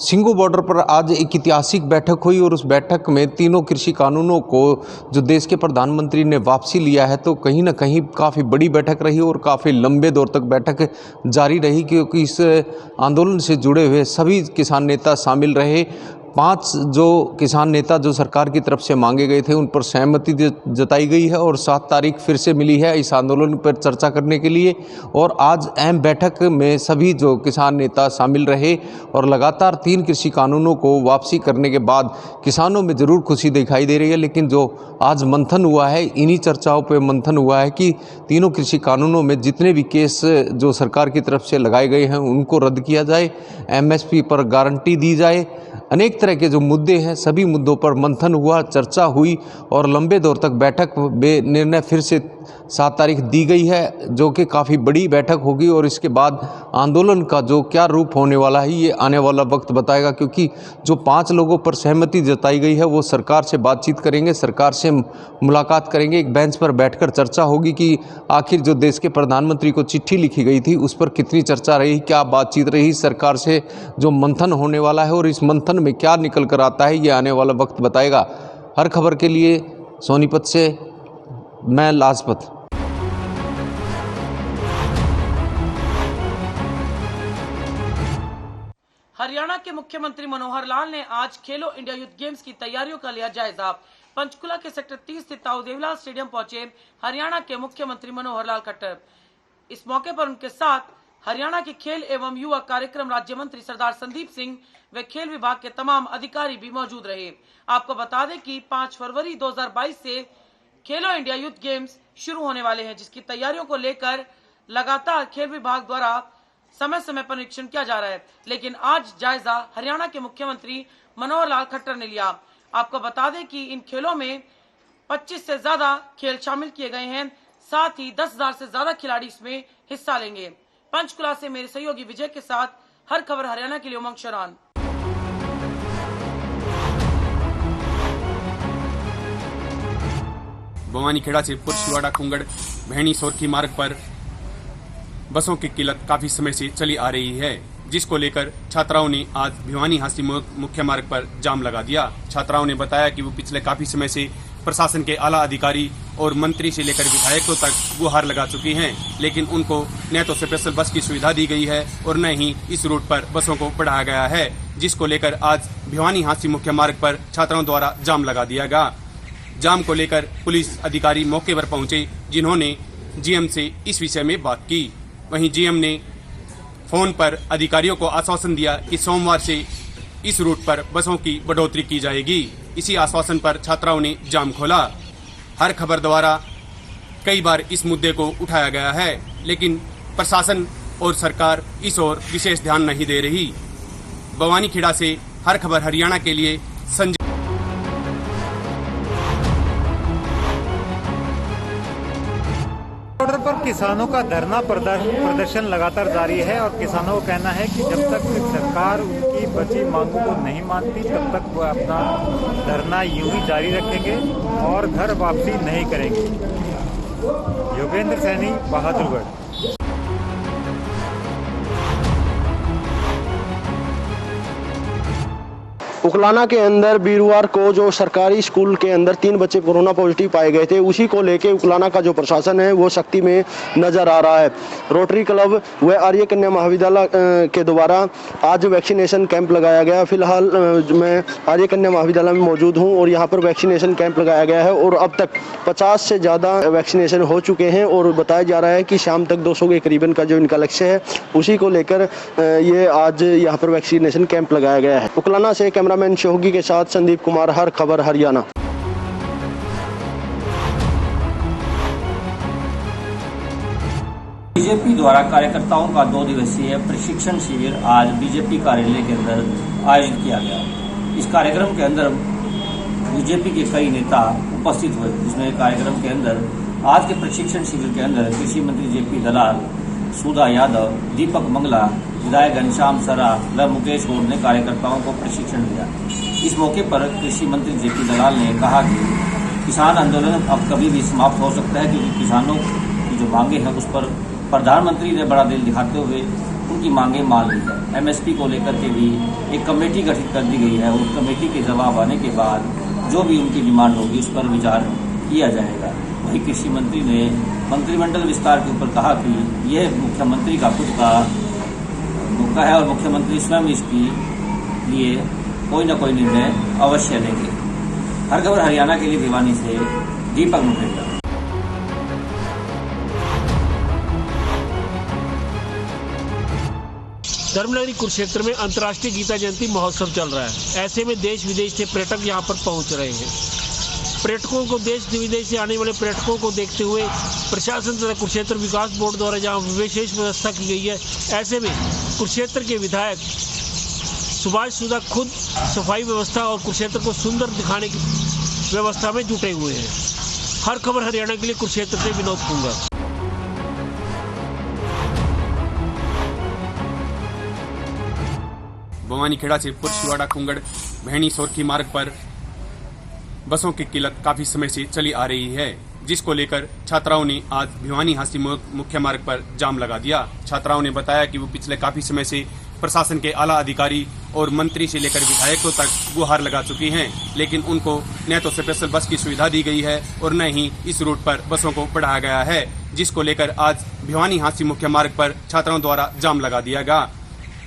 Singhu border पर आज एक ऐतिहासिक बैठक हुई और उस बैठक में तीनों कृषि कानूनों को जो देश के प्रधानमंत्री ने वापसी लिया है, तो कहीं ना कहीं काफ़ी बड़ी बैठक रही और काफ़ी लंबे दौर तक बैठक जारी रही, क्योंकि इस आंदोलन से जुड़े हुए सभी किसान नेता शामिल रहे। 5 जो किसान नेता जो सरकार की तरफ से मांगे गए थे उन पर सहमति जताई गई है और 7 तारीख फिर से मिली है इस आंदोलन पर चर्चा करने के लिए। और आज अहम बैठक में सभी जो किसान नेता शामिल रहे और लगातार 3 कृषि कानूनों को वापसी करने के बाद किसानों में ज़रूर खुशी दिखाई दे रही है। लेकिन जो आज मंथन हुआ है, इन्हीं चर्चाओं पर मंथन हुआ है कि तीनों कृषि कानूनों में जितने भी केस जो सरकार की तरफ से लगाए गए हैं उनको रद्द किया जाए, MSP पर गारंटी दी जाए, अनेक तरह के जो मुद्दे हैं सभी मुद्दों पर मंथन हुआ, चर्चा हुई और लंबे दौर तक बैठक में निर्णय फिर से 7 तारीख दी गई है, जो कि काफ़ी बड़ी बैठक होगी। और इसके बाद आंदोलन का जो क्या रूप होने वाला है ये आने वाला वक्त बताएगा, क्योंकि जो 5 लोगों पर सहमति जताई गई है वो सरकार से बातचीत करेंगे, सरकार से मुलाकात करेंगे, एक बेंच पर बैठकर चर्चा होगी कि आखिर जो देश के प्रधानमंत्री को चिट्ठी लिखी गई थी उस पर कितनी चर्चा रही, क्या बातचीत रही, सरकार से जो मंथन होने वाला है और इस मंथन में क्या निकल कर आता है ये आने वाला वक्त बताएगा। हर खबर के लिए सोनीपत से मैं लाजपत। हरियाणा के मुख्यमंत्री मनोहर लाल ने आज खेलो इंडिया यूथ गेम्स की तैयारियों का लिया जायजा। पंचकुला के सेक्टर 30 स्थित ताऊ देवीलाल स्टेडियम पहुंचे हरियाणा के मुख्यमंत्री मनोहर लाल खट्टर। इस मौके पर उनके साथ हरियाणा के खेल एवं युवा कार्यक्रम राज्य मंत्री सरदार संदीप सिंह व खेल विभाग के तमाम अधिकारी भी मौजूद रहे। आपको बता दें कि 5 फरवरी 2022 से खेलो इंडिया यूथ गेम्स शुरू होने वाले हैं, जिसकी तैयारियों को लेकर लगातार खेल विभाग द्वारा समय समय पर निरीक्षण किया जा रहा है। लेकिन आज जायजा हरियाणा के मुख्यमंत्री मनोहर लाल खट्टर ने लिया। आपको बता दें कि इन खेलों में 25 से ज्यादा खेल शामिल किए गए हैं, साथ ही 10,000 से ज्यादा खिलाड़ी इसमें हिस्सा लेंगे। पंचकुला से मेरे सहयोगी विजय के साथ हर खबर हरियाणा के लिए उमंग शरान। भवानीखेड़ा से पुरशिवाड़ा कुंगड़ भैणी सोरखी मार्ग पर बसों की किल्लत काफी समय से चली आ रही है, जिसको लेकर छात्राओं ने आज भिवानी हांसी मुख्य मार्ग पर जाम लगा दिया। छात्राओं ने बताया कि वो पिछले काफी समय से प्रशासन के आला अधिकारी और मंत्री से लेकर विधायकों तक गुहार लगा चुकी हैं, लेकिन उनको न तो स्पेशल बस की सुविधा दी गई है और न ही इस रूट पर बसों को बढ़ाया गया है, जिसको लेकर आज भिवानी हांसी मुख्य मार्ग पर छात्राओं द्वारा जाम लगा दिया गया। जाम को लेकर पुलिस अधिकारी मौके पर पहुंचे, जिन्होंने GM से इस विषय में बात की। वहीं GM ने फोन पर अधिकारियों को आश्वासन दिया कि सोमवार से इस रूट पर बसों की बढ़ोतरी की जाएगी। इसी आश्वासन पर छात्राओं ने जाम खोला। हर खबर द्वारा कई बार इस मुद्दे को उठाया गया है, लेकिन प्रशासन और सरकार इस ओर विशेष ध्यान नहीं दे रही। भवानीखेड़ा से हर खबर हरियाणा के लिए संजय। बॉर्डर पर किसानों का धरना प्रदर्शन लगातार जारी है और किसानों का कहना है कि जब तक सरकार उनकी बची मांगों को नहीं मानती तब तक वो अपना धरना यूं ही जारी रखेंगे और घर वापसी नहीं करेंगे। योगेंद्र सैनी, बहादुरगढ़। उकलाना के अंदर वीरवार को जो सरकारी स्कूल के अंदर 3 बच्चे कोरोना पॉजिटिव पाए गए थे, उसी को लेके उकलाना का जो प्रशासन है वो सख्ती में नजर आ रहा है। रोटरी क्लब व आर्य कन्या महाविद्यालय के द्वारा आज वैक्सीनेशन कैंप लगाया गया। फिलहाल मैं आर्य कन्या महाविद्यालय में मौजूद हूं और यहां पर वैक्सीनेशन कैंप लगाया गया है और अब तक 50 से ज़्यादा वैक्सीनेशन हो चुके हैं और बताया जा रहा है कि शाम तक 200 के करीबन का जो इनका लक्ष्य है उसी को लेकर ये आज यहाँ पर वैक्सीनेशन कैंप लगाया गया है। उकलाना से कैमरामैन शोहगी के साथ संदीप कुमार, हर खबर हरियाणा। बीजेपी द्वारा कार्यकर्ताओं का 2 दिवसीय प्रशिक्षण शिविर आज बीजेपी कार्यालय के अंदर आयोजित किया गया। इस कार्यक्रम के अंदर बीजेपी के कई नेता उपस्थित हुए, जिसमें कार्यक्रम के अंदर आज के प्रशिक्षण शिविर के अंदर कृषि मंत्री JP दलाल, सुधा यादव, दीपक मंगला, विधायक घनश्याम सरा व मुकेश गौड़ ने कार्यकर्ताओं को प्रशिक्षण दिया। इस मौके पर कृषि मंत्री JP दलाल ने कहा कि किसान आंदोलन अब कभी भी समाप्त हो सकता है, क्योंकि किसानों की जो मांगे हैं उस पर प्रधानमंत्री ने बड़ा दिल दिखाते हुए उनकी मांगें मान ली है। एमएसपी को लेकर के भी एक कमेटी गठित कर दी गई है। उस कमेटी के जवाब आने के बाद जो भी उनकी डिमांड होगी उस पर विचार किया जाएगा। वहीं कृषि मंत्री ने मंत्रिमंडल विस्तार के ऊपर कहा कि यह मुख्यमंत्री का खुद का मौका है और मुख्यमंत्री स्वयं इसके लिए कोई न कोई निर्णय अवश्य लेंगे। हर खबर हरियाणा के लिए भिवानी से दीपक मुखर्जी। धर्मनगरी कुरुक्षेत्र में अंतर्राष्ट्रीय गीता जयंती महोत्सव चल रहा है। ऐसे में देश विदेश से पर्यटक यहां पर पहुंच रहे हैं। पर्यटकों को देश विदेश से आने वाले पर्यटकों को देखते हुए प्रशासन तथा कुरुक्षेत्र विकास बोर्ड द्वारा जहां विशेष व्यवस्था की गई है, ऐसे में कुरुक्षेत्र के विधायक सुभाष सुधा खुद सफाई व्यवस्था और कुरुक्षेत्र को सुंदर दिखाने की व्यवस्था में जुटे हुए हैं। हर खबर हरियाणा के लिए कुरुक्षेत्र से विनोद कुंगा। भवानीखेड़ा से पुरशिवाड़ा कुंगड़ भेणी सोरखी मार्ग पर बसों की किल्लत काफी समय से चली आ रही है, जिसको लेकर छात्राओं ने आज भिवानी हांसी मुख्य मार्ग पर जाम लगा दिया। छात्राओं ने बताया कि वो पिछले काफी समय से प्रशासन के आला अधिकारी और मंत्री से लेकर विधायकों तक गुहार लगा चुकी हैं, लेकिन उनको न तो स्पेशल बस की सुविधा दी गई है और न ही इस रूट पर बसों को बढ़ाया गया है, जिसको लेकर आज भिवानी हांसी मुख्य मार्ग पर छात्राओं द्वारा जाम लगा दिया गया।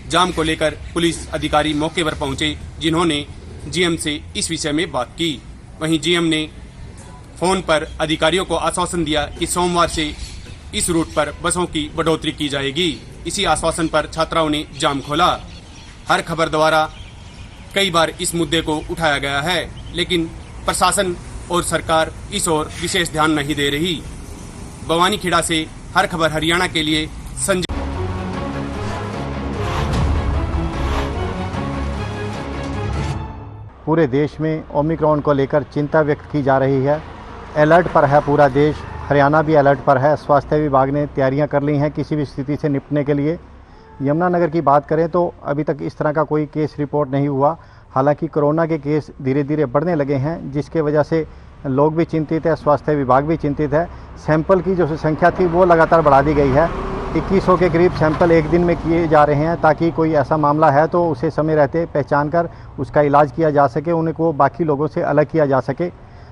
जाम को लेकर पुलिस अधिकारी मौके पर पहुंचे, जिन्होंने जीएम से इस विषय में बात की। वहीं जीएम ने फोन पर अधिकारियों को आश्वासन दिया कि सोमवार से इस रूट पर बसों की बढ़ोतरी की जाएगी। इसी आश्वासन पर छात्राओं ने जाम खोला। हर खबर द्वारा कई बार इस मुद्दे को उठाया गया है, लेकिन प्रशासन और सरकार इस ओर विशेष ध्यान नहीं दे रही। भवानीखेड़ा से हर खबर हरियाणा के लिए संजय। पूरे देश में ओमिक्रॉन को लेकर चिंता व्यक्त की जा रही है। अलर्ट पर है पूरा देश, हरियाणा भी अलर्ट पर है। स्वास्थ्य विभाग ने तैयारियां कर ली हैं किसी भी स्थिति से निपटने के लिए। यमुनानगर की बात करें तो अभी तक इस तरह का कोई केस रिपोर्ट नहीं हुआ। हालांकि कोरोना के केस धीरे धीरे बढ़ने लगे हैं, जिसके वजह से लोग भी चिंतित है, स्वास्थ्य विभाग भी चिंतित है। सैंपल की जो संख्या थी वो लगातार बढ़ा दी गई है। 2100 के करीब सैंपल एक दिन में किए जा रहे हैं, ताकि कोई ऐसा मामला है तो उसे समय रहते पहचान कर उसका इलाज किया जा सके, उनको बाकी लोगों से अलग किया जा सके।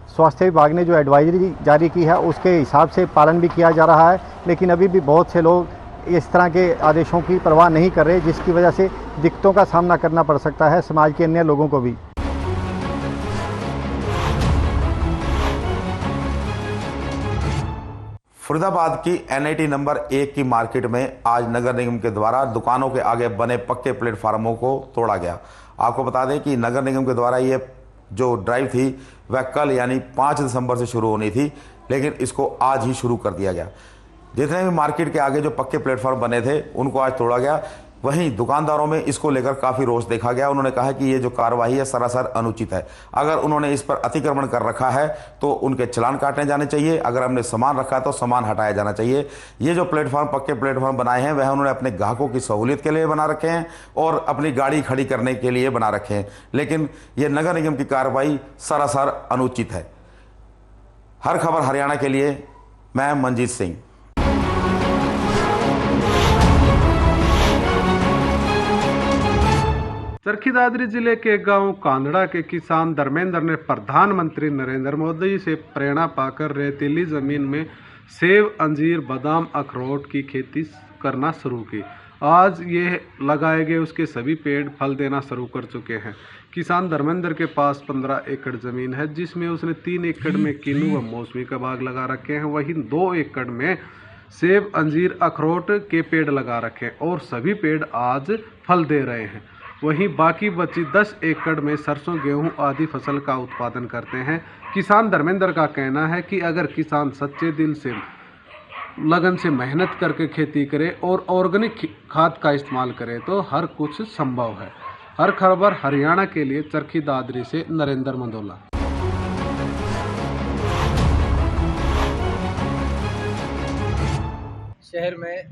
स्वास्थ्य विभाग ने जो एडवाइजरी जारी की है उसके हिसाब से पालन भी किया जा रहा है, लेकिन अभी भी बहुत से लोग इस तरह के आदेशों की परवाह नहीं कर रहे, जिसकी वजह से दिक्कतों का सामना करना पड़ सकता है समाज के अन्य लोगों को भी। फरीदाबाद की NIT नंबर 1 की मार्केट में आज नगर निगम के द्वारा दुकानों के आगे बने पक्के प्लेटफार्मों को तोड़ा गया। आपको बता दें कि नगर निगम के द्वारा ये जो ड्राइव थी वह कल यानी 5 दिसंबर से शुरू होनी थी, लेकिन इसको आज ही शुरू कर दिया गया। जितने भी मार्केट के आगे जो पक्के प्लेटफार्म बने थे उनको आज तोड़ा गया। वहीं दुकानदारों में इसको लेकर काफ़ी रोष देखा गया। उन्होंने कहा कि ये जो कार्रवाई है सरासर अनुचित है। अगर उन्होंने इस पर अतिक्रमण कर रखा है तो उनके चालान काटने जाने चाहिए, अगर हमने सामान रखा है तो सामान हटाया जाना चाहिए। ये जो प्लेटफॉर्म पक्के प्लेटफॉर्म बनाए हैं वह उन्होंने अपने ग्राहकों की सहूलियत के लिए बना रखे हैं और अपनी गाड़ी खड़ी करने के लिए बना रखे हैं, लेकिन ये नगर निगम की कार्रवाई सरासर अनुचित है। हर खबर हरियाणा के लिए मैं मंजीत सिंह। चरखी दादरी जिले के गांव कांदड़ा के किसान धर्मेंद्र ने प्रधानमंत्री नरेंद्र मोदी से प्रेरणा पाकर रेतीली जमीन में सेब, अंजीर, बादाम, अखरोट की खेती करना शुरू की। आज ये लगाए गए उसके सभी पेड़ फल देना शुरू कर चुके हैं। किसान धर्मेंद्र के पास 15 एकड़ जमीन है, जिसमें उसने 3 एकड़ में किन्नू व मौसमी का बाग लगा रखे हैं। वहीं 2 एकड़ में सेब, अंजीर, अखरोट के पेड़ लगा रखे हैं और सभी पेड़ आज फल दे रहे हैं। वहीं बाकी बची 10 एकड़ में सरसों, गेहूं आदि फसल का उत्पादन करते हैं। किसान धर्मेंद्र का कहना है कि अगर किसान सच्चे दिल से लगन से मेहनत करके खेती करे और ऑर्गेनिक खाद का इस्तेमाल करे तो हर कुछ संभव है। हर खबर हरियाणा के लिए चरखी दादरी से नरेंद्र मंदोला। शहर में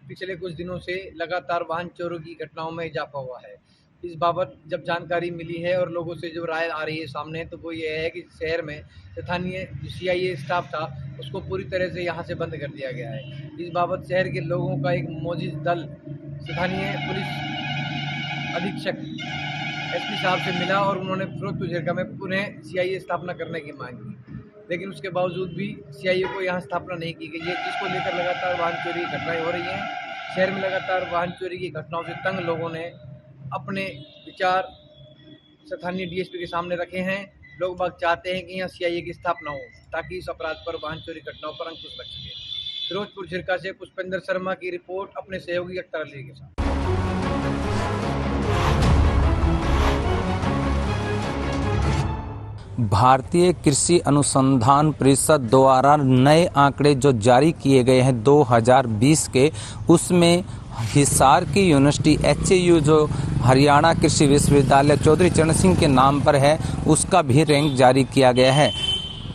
पिछले कुछ दिनों से लगातार वाहन चोरों की घटनाओं में इजाफा हुआ है। इस बाबत जब जानकारी मिली है और लोगों से जो राय आ रही है सामने, तो वो ये है कि शहर में स्थानीय CIA स्टाफ था उसको पूरी तरह से यहाँ से बंद कर दिया गया है। इस बाबत शहर के लोगों का एक मौजूद दल स्थानीय पुलिस अधीक्षक SP साहब से मिला और उन्होंने फिरोजपुर झिरका में पुनः CIA स्थापना करने की मांग की, लेकिन उसके बावजूद भी CIA को यहाँ स्थापना नहीं की गई है, जिसको लेकर लगातार वाहन चोरी की घटनाएं हो रही हैं। शहर में लगातार वाहन चोरी की घटनाओं से तंग लोगों ने अपने विचार स्थानीय DSP के सामने रखे हैं। लोग बाग चाहते हैं कि यहाँ CIA की स्थापना हो ताकि इस अपराध पर वाहन चोरी घटनाओं पर अंकुश लग सके। फिरोजपुर झिरका से पुष्पेंद्र शर्मा की रिपोर्ट अपने सहयोगी अख्तर अली के साथ। भारतीय कृषि अनुसंधान परिषद द्वारा नए आंकड़े जो जारी किए गए हैं 2020 के, उसमें हिसार की यूनिवर्सिटी HAU जो हरियाणा कृषि विश्वविद्यालय चौधरी चरण सिंह के नाम पर है, उसका भी रैंक जारी किया गया है।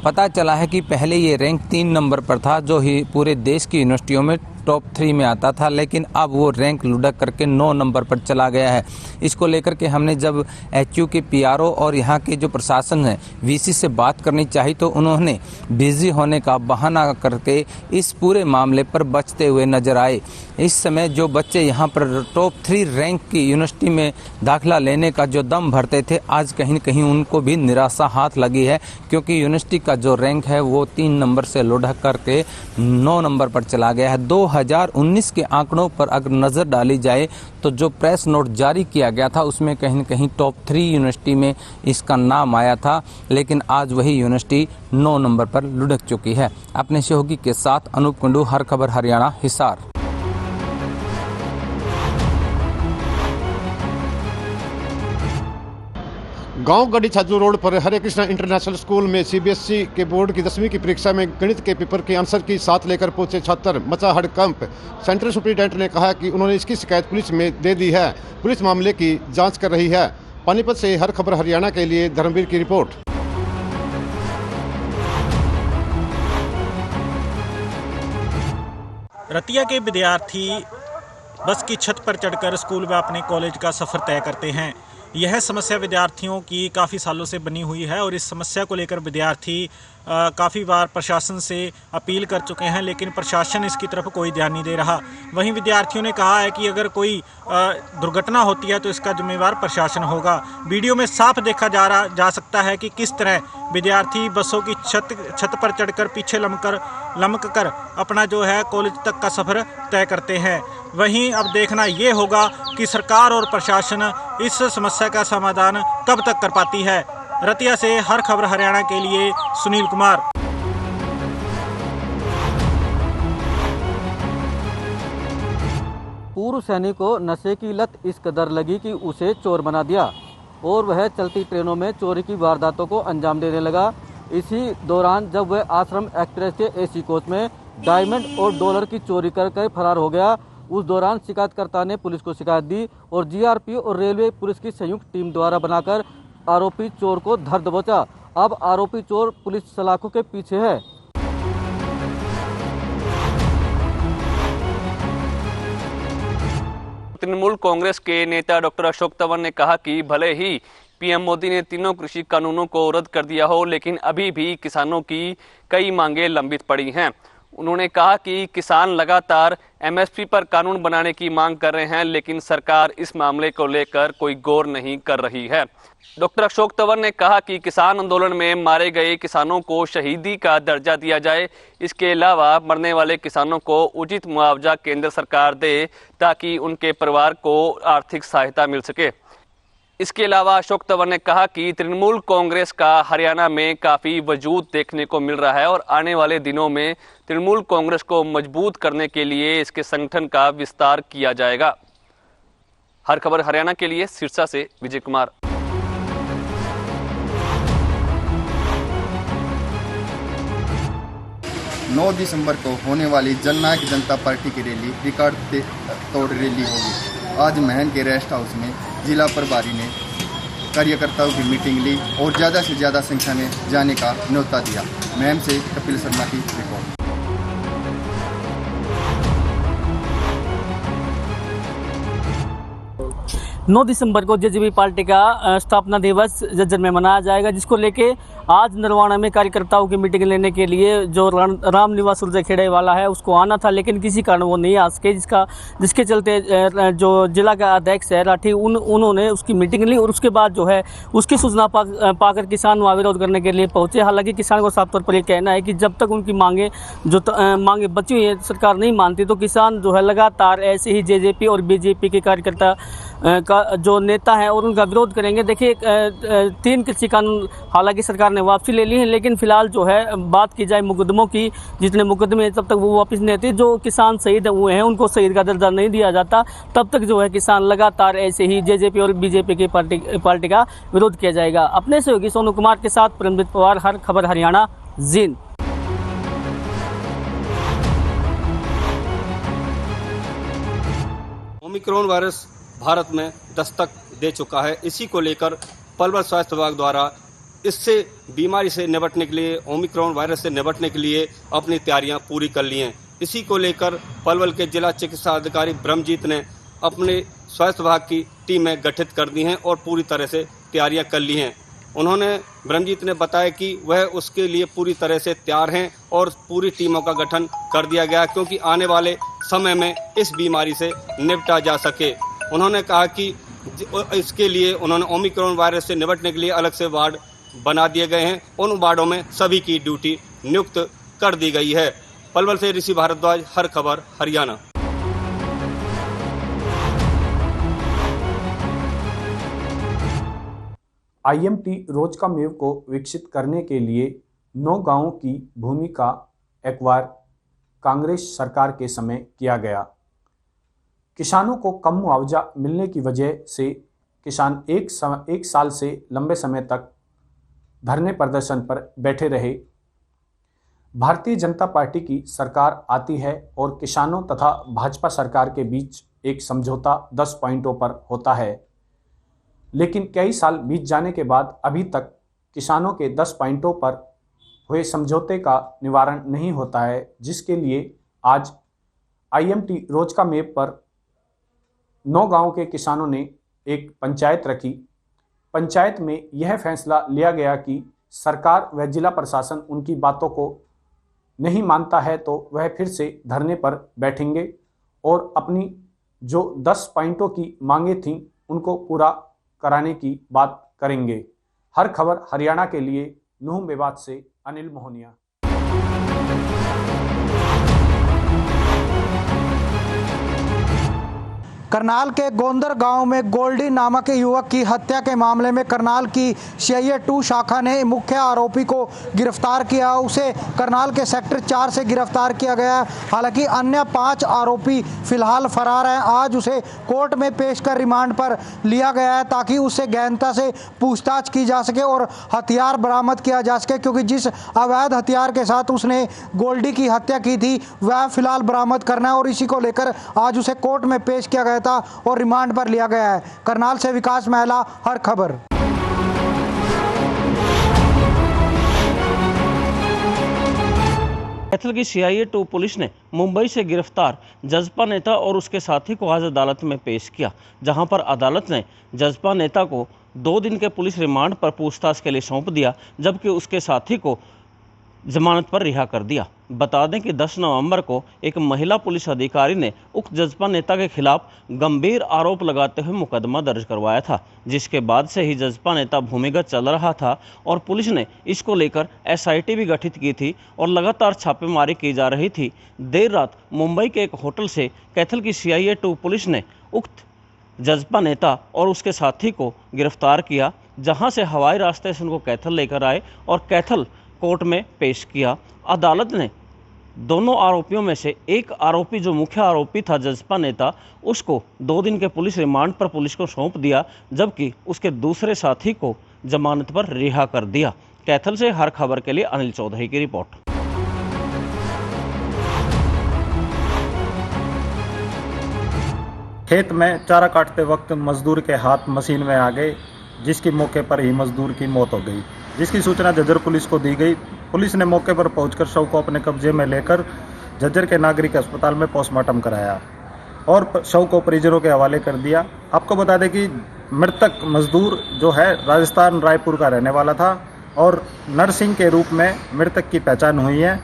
पता चला है कि पहले ये रैंक 3 नंबर पर था, जो ही पूरे देश की यूनिवर्सिटियों में टॉप 3 में आता था, लेकिन अब वो रैंक लुढ़क करके 9 नंबर पर चला गया है। इसको लेकर के हमने जब HU के PRO और यहाँ के जो प्रशासन है VC से बात करनी चाहिए, तो उन्होंने बिजी होने का बहाना करके इस पूरे मामले पर बचते हुए नजर आए। इस समय जो बच्चे यहाँ पर टॉप 3 रैंक की यूनिवर्सिटी में दाखिला लेने का जो दम भरते थे, आज कहीं न कहीं उनको भी निराशा हाथ लगी है, क्योंकि यूनिवर्सिटी का जो रैंक है वो 3 नंबर से लुढ़क करके 9 नंबर पर चला गया है। 2019 के आंकड़ों पर अगर नज़र डाली जाए तो जो प्रेस नोट जारी किया गया था उसमें कहीं न कहीं टॉप 3 यूनिवर्सिटी में इसका नाम आया था, लेकिन आज वही यूनिवर्सिटी 9 नंबर पर लुढ़क चुकी है। अपने सहयोगी के साथ अनूप कुंडू, हर खबर हरियाणा, हिसार। गांव गढ़ी छाजू रोड पर हरे कृष्णा इंटरनेशनल स्कूल में CBSE के बोर्ड की 10वीं की परीक्षा में गणित के पेपर के आंसर की साथ लेकर पहुंचे छात्र, मचा हड़कंप। सेंट्रल सुप्रिंटेंडेंट ने कहा कि उन्होंने इसकी शिकायत पुलिस में दे दी है। पुलिस मामले की जांच कर रही है। पानीपत से हर खबर हरियाणा के लिए धर्मवीर की रिपोर्ट। रतिया के विद्यार्थी बस की छत पर चढ़कर स्कूल व अपने कॉलेज का सफर तय करते हैं। यह समस्या विद्यार्थियों की काफ़ी सालों से बनी हुई है और इस समस्या को लेकर विद्यार्थी काफ़ी बार प्रशासन से अपील कर चुके हैं, लेकिन प्रशासन इसकी तरफ कोई ध्यान नहीं दे रहा। वहीं विद्यार्थियों ने कहा है कि अगर कोई दुर्घटना होती है तो इसका जिम्मेवार प्रशासन होगा। वीडियो में साफ देखा जा सकता है कि किस तरह विद्यार्थी बसों की छत पर चढ़कर पीछे लमक कर अपना जो है कॉलेज तक का सफ़र तय करते हैं। वहीं अब देखना ये होगा कि सरकार और प्रशासन इस समस्या का समाधान कब तक कर पाती है। रतिया से हर खबर हरियाणा के लिए सुनील कुमार। पूर्व सैनिक को नशे की लत इस कदर लगी कि उसे चोर बना दिया और वह चलती ट्रेनों में चोरी की वारदातों को अंजाम देने लगा। इसी दौरान जब वह आश्रम एक्सप्रेस के AC कोच में डायमंड और डॉलर की चोरी करके फरार हो गया, उस दौरान शिकायतकर्ता ने पुलिस को शिकायत दी और GRP और रेलवे पुलिस की संयुक्त टीम द्वारा बनाकर आरोपी चोर को धर दबोचा। अब आरोपी चोर पुलिस सलाखों के पीछे है। तृणमूल कांग्रेस के नेता डॉक्टर अशोक तंवर ने कहा कि भले ही PM मोदी ने तीनों कृषि कानूनों को रद्द कर दिया हो, लेकिन अभी भी किसानों की कई मांगें लंबित पड़ी हैं। उन्होंने कहा कि किसान लगातार MSP पर कानून बनाने की मांग कर रहे हैं, लेकिन सरकार इस मामले को लेकर कोई गौर नहीं कर रही है। डॉक्टर अशोक तंवर ने कहा कि किसान आंदोलन में मारे गए किसानों को शहीदी का दर्जा दिया जाए। इसके अलावा मरने वाले किसानों को उचित मुआवजा केंद्र सरकार दे ताकि उनके परिवार को आर्थिक सहायता मिल सके। इसके अलावा अशोक तंवर ने कहा कि तृणमूल कांग्रेस का हरियाणा में काफी वजूद देखने को मिल रहा है और आने वाले दिनों में तृणमूल कांग्रेस को मजबूत करने के लिए इसके संगठन का विस्तार किया जाएगा। हर खबर हरियाणा के लिए सिरसा से विजय कुमार। 9 दिसंबर को होने वाली जननायक जनता पार्टी की रैली रिकॉर्ड तोड़ रैली होगी। आज महन के रेस्ट हाउस में जिला प्रभारी ने कार्यकर्ताओं की मीटिंग ली और ज़्यादा से ज़्यादा संख्या में जाने का न्योता दिया। महन से कपिल शर्मा की रिपोर्ट। 9 दिसंबर को जेजेपी पार्टी का स्थापना दिवस झज्जर में मनाया जाएगा, जिसको लेके आज नरवाना में कार्यकर्ताओं की मीटिंग लेने के लिए जो रामनिवास सुरजेखेड़े वाला है उसको आना था, लेकिन किसी कारण वो नहीं आ सके, जिसके चलते जो जिला का अध्यक्ष है राठी उन्होंने उसकी मीटिंग ली और उसके बाद जो है उसकी सूचना पाकर किसान वहाँ विरोध करने के लिए पहुंचे। हालांकि किसान को साफ तौर पर यह कहना है कि जब तक उनकी मांगे बची हुई है सरकार नहीं मानती, तो किसान जो है लगातार ऐसे ही जेजेपी और बीजेपी के कार्यकर्ता का जो नेता है और उनका विरोध करेंगे। देखिए 3 कृषि कानून हालांकि सरकार ने वापसी ले ली है, लेकिन फिलहाल जो है बात की जाए मुकदमों की, जितने मुकदमे तब तक वो वापस नहीं आते, जो किसान शहीद हुए हैं उनको शहीद का दर्जा नहीं दिया जाता, तब तक जो है किसान लगातार ऐसे ही जेजेपी और बीजेपी की पार्टी का विरोध किया जाएगा। अपने सहयोगी सोनू कुमार के साथ परमजीत पवार, हर खबर हरियाणा, जींद। ओमिक्रॉन वायरस भारत में दस्तक दे चुका है। इसी को लेकर पलवल स्वास्थ्य विभाग द्वारा इससे बीमारी से निपटने के लिए, ओमिक्रॉन वायरस से निपटने के लिए अपनी तैयारियां पूरी कर ली हैं। इसी को लेकर पलवल के जिला चिकित्सा अधिकारी ब्रह्मजीत ने अपने स्वास्थ्य विभाग की टीमें गठित कर दी हैं और पूरी तरह से तैयारियां कर ली हैं। उन्होंने ब्रह्मजीत ने बताया कि वह उसके लिए पूरी तरह से तैयार हैं और पूरी टीमों का गठन कर दिया गया, क्योंकि आने वाले समय में इस बीमारी से निपटा जा सके। उन्होंने कहा कि इसके लिए उन्होंने ओमिक्रॉन वायरस से निपटने के लिए अलग से वार्ड बना दिए गए हैं। उन वार्डों में सभी की ड्यूटी नियुक्त कर दी गई है। पलवल से ऋषि भारद्वाज, हर खबर हरियाणा। IMT रोजकामेव को विकसित करने के लिए 9 गांवों की भूमि का एक्वायर कांग्रेस सरकार के समय किया गया। किसानों को कम मुआवजा मिलने की वजह से किसान एक साल से लंबे समय तक धरने प्रदर्शन पर बैठे रहे। भारतीय जनता पार्टी की सरकार आती है और किसानों तथा भाजपा सरकार के बीच एक समझौता 10 पॉइंटों पर होता है, लेकिन कई साल बीत जाने के बाद अभी तक किसानों के 10 पॉइंटों पर हुए समझौते का निवारण नहीं होता है, जिसके लिए आज IMT रोजकामेव पर 9 गांवों के किसानों ने एक पंचायत रखी। पंचायत में यह फैसला लिया गया कि सरकार व जिला प्रशासन उनकी बातों को नहीं मानता है तो वह फिर से धरने पर बैठेंगे और अपनी जो 10 पॉइंटों की मांगे थीं उनको पूरा कराने की बात करेंगे। हर खबर हरियाणा के लिए नूह मेवात से अनिल मोहनिया। करनाल के गोंदर गांव में गोल्डी नामक युवक की हत्या के मामले में करनाल की CIA 2 शाखा ने मुख्य आरोपी को गिरफ्तार किया। उसे करनाल के सेक्टर 4 से गिरफ्तार किया गया। हालांकि अन्य 5 आरोपी फिलहाल फरार हैं। आज उसे कोर्ट में पेश कर रिमांड पर लिया गया है ताकि उससे गहनता से पूछताछ की जा सके और हथियार बरामद किया जा सके, क्योंकि जिस अवैध हथियार के साथ उसने गोल्डी की हत्या की थी वह फिलहाल बरामद करना है और इसी को लेकर आज उसे कोर्ट में पेश किया गया था और रिमांड पर लिया गया है। करनाल से विकास महला, हर खबर। कैथल की CIA 2 पुलिस ने मुंबई से गिरफ्तार जजपा नेता और उसके साथी को आज अदालत में पेश किया, जहां पर अदालत ने जजपा नेता को 2 दिन के पुलिस रिमांड पर पूछताछ के लिए सौंप दिया, जबकि उसके साथी को जमानत पर रिहा कर दिया। बता दें कि 10 नवंबर को एक महिला पुलिस अधिकारी ने उक्त जजपा नेता के खिलाफ गंभीर आरोप लगाते हुए मुकदमा दर्ज करवाया था, जिसके बाद से ही जजपा नेता भूमिगत चल रहा था और पुलिस ने इसको लेकर SIT भी गठित की थी और लगातार छापेमारी की जा रही थी। देर रात मुंबई के एक होटल से कैथल की CIA 2 पुलिस ने उक्त जजपा नेता और उसके साथी को गिरफ्तार किया, जहां से हवाई रास्ते से उनको कैथल लेकर आए और कैथल कोर्ट में पेश किया। अदालत ने दोनों आरोपियों में से एक आरोपी जो मुख्य आरोपी था जजपा नेता, उसको 2 दिन के पुलिस रिमांड पर पुलिस को सौंप दिया, जबकि उसके दूसरे साथी को जमानत पर रिहा कर दिया। कैथल से हर खबर के लिए अनिल चौधरी की रिपोर्ट। खेत में चारा काटते वक्त मजदूर के हाथ मशीन में आ गए, जिसकी मौके पर ही मजदूर की मौत हो गई, जिसकी सूचना झज्जर पुलिस को दी गई। पुलिस ने मौके पर पहुंचकर शव को अपने कब्जे में लेकर झज्जर के नागरिक अस्पताल में पोस्टमार्टम कराया। और शव को परिजनों के हवाले कर दिया। आपको बता दें कि मृतक मजदूर जो है राजस्थान रायपुर का रहने वाला था और नरसिंह के रूप में मृतक की पहचान हुई है।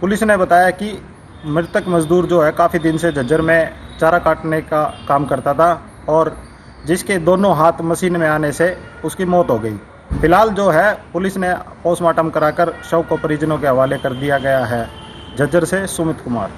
पुलिस ने बताया कि मृतक मजदूर जो है काफ़ी दिन से झज्जर में चारा काटने का काम करता था और जिसके दोनों हाथ मशीन में आने से उसकी मौत हो गई। फिलहाल जो है पुलिस ने पोस्टमार्टम कराकर शव को परिजनों के हवाले कर दिया गया है। झज्जर से सुमित कुमार।